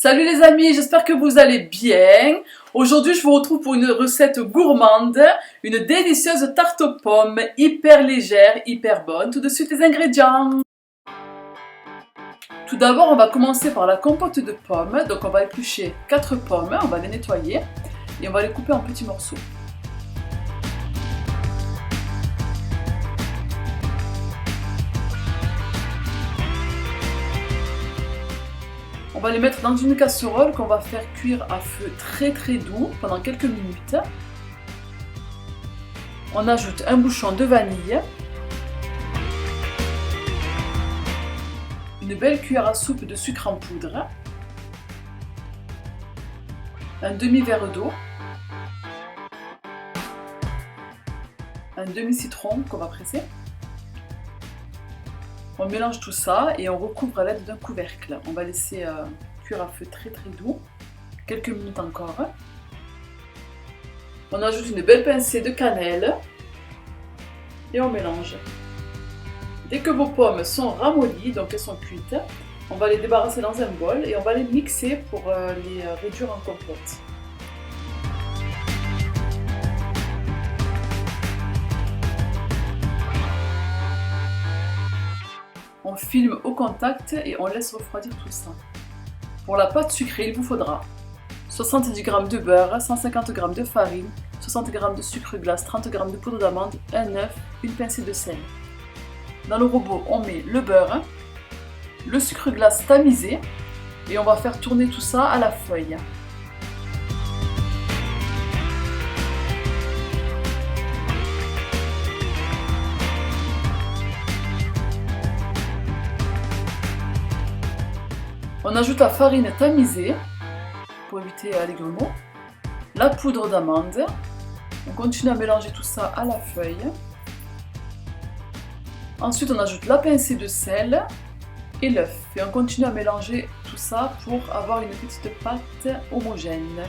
Salut les amis, j'espère que vous allez bien. Aujourd'hui, je vous retrouve pour une recette gourmande, une délicieuse tarte aux pommes, hyper légère, hyper bonne. Tout de suite les ingrédients. Tout d'abord, on va commencer par la compote de pommes. Donc on va éplucher 4 pommes, on va les nettoyer et on va les couper en petits morceaux. On va les mettre dans une casserole qu'on va faire cuire à feu très doux pendant quelques minutes. On ajoute un bouchon de vanille, une belle cuillère à soupe de sucre en poudre, un demi-verre d'eau, un demi-citron qu'on va presser. On mélange tout ça et on recouvre à l'aide d'un couvercle. On va laisser cuire à feu très doux, quelques minutes encore. On ajoute une belle pincée de cannelle et on mélange. Dès que vos pommes sont ramollies, donc elles sont cuites, on va les débarrasser dans un bol et on va les mixer pour les réduire en compote. On filme au contact et on laisse refroidir tout ça. Pour la pâte sucrée, il vous faudra 70 g de beurre, 150 g de farine, 60 g de sucre glace, 30 g de poudre d'amande, un œuf, une pincée de sel. Dans le robot, on met le beurre, le sucre glace tamisé et on va faire tourner tout ça à la feuille. On ajoute la farine tamisée pour éviter les grumeaux, la poudre d'amande. On continue à mélanger tout ça à la feuille. Ensuite, on ajoute la pincée de sel et l'œuf. Et on continue à mélanger tout ça pour avoir une petite pâte homogène.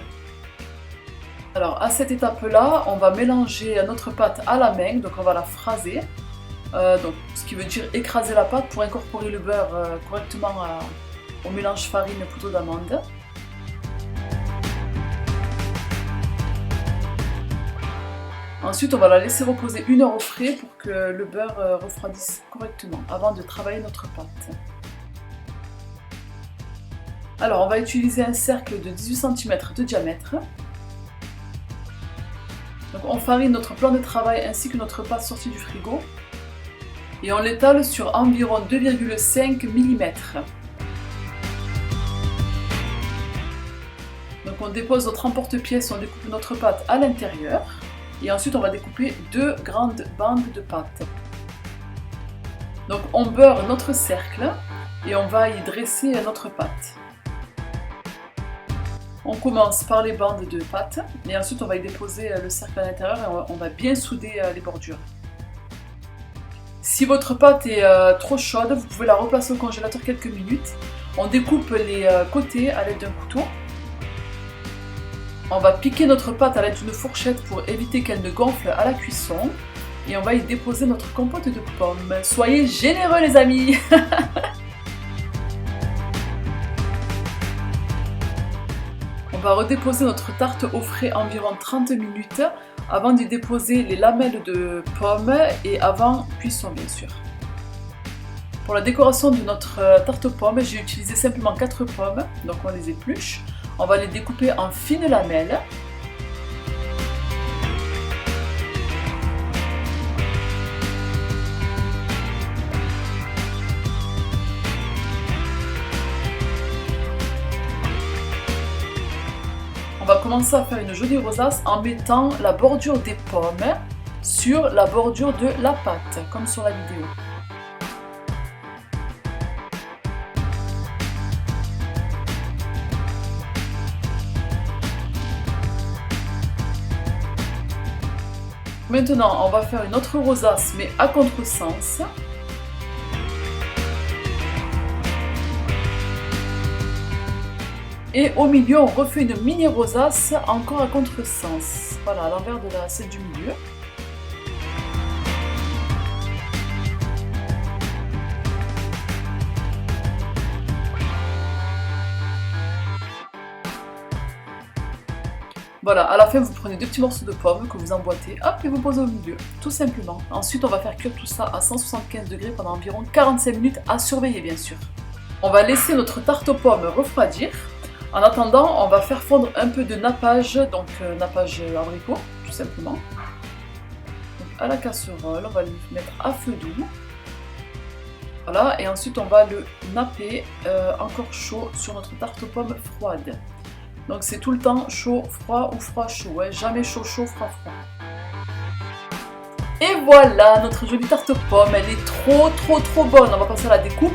Alors, à cette étape-là, on va mélanger notre pâte à la main, donc on va la phraser. Ce qui veut dire écraser la pâte pour incorporer le beurre correctement au mélange farine et poudre d'amande. Ensuite, on va la laisser reposer 1 heure au frais pour que le beurre refroidisse correctement avant de travailler notre pâte. Alors, on va utiliser un cercle de 18 cm de diamètre. Donc, on farine notre plan de travail ainsi que notre pâte sortie du frigo et on l'étale sur environ 2,5 mm. Donc on dépose notre emporte-pièce, on découpe notre pâte à l'intérieur et ensuite on va découper 2 grandes bandes de pâte. Donc on beurre notre cercle et on va y dresser notre pâte. On commence par les bandes de pâte et ensuite on va y déposer le cercle à l'intérieur et on va bien souder les bordures. Si votre pâte est trop chaude, vous pouvez la replacer au congélateur quelques minutes. On découpe les côtés à l'aide d'un couteau. On va piquer notre pâte à l'aide d'une fourchette pour éviter qu'elle ne gonfle à la cuisson. Et on va y déposer notre compote de pommes. Soyez généreux les amis. On va redéposer notre tarte au frais environ 30 minutes avant d'y déposer les lamelles de pommes et avant cuisson bien sûr. Pour la décoration de notre tarte aux pommes, j'ai utilisé simplement 4 pommes, donc on les épluche. On va les découper en fines lamelles. On va commencer à faire une jolie rosace en mettant la bordure des pommes sur la bordure de la pâte, comme sur la vidéo. Maintenant, on va faire une autre rosace, mais à contresens. Et au milieu, on refait une mini rosace, encore à contresens. Voilà, à l'envers de celle du milieu. Voilà, à la fin vous prenez 2 petits morceaux de pommes que vous emboîtez, hop, et vous posez au milieu, tout simplement. Ensuite on va faire cuire tout ça à 175 degrés pendant environ 45 minutes, à surveiller bien sûr. On va laisser notre tarte aux pommes refroidir. En attendant, on va faire fondre un peu de nappage, donc nappage abricot, tout simplement. Donc à la casserole, on va le mettre à feu doux. Voilà, et ensuite on va le napper encore chaud sur notre tarte aux pommes froide. Donc c'est tout le temps chaud, froid ou froid, chaud, ouais, jamais chaud, chaud, froid, froid. Et voilà, notre jolie tarte aux pommes, elle est trop bonne. On va passer à la découpe.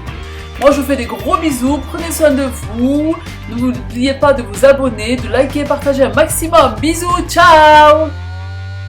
Moi je vous fais des gros bisous, prenez soin de vous. N'oubliez pas de vous abonner, de liker et partager un maximum. Bisous, ciao!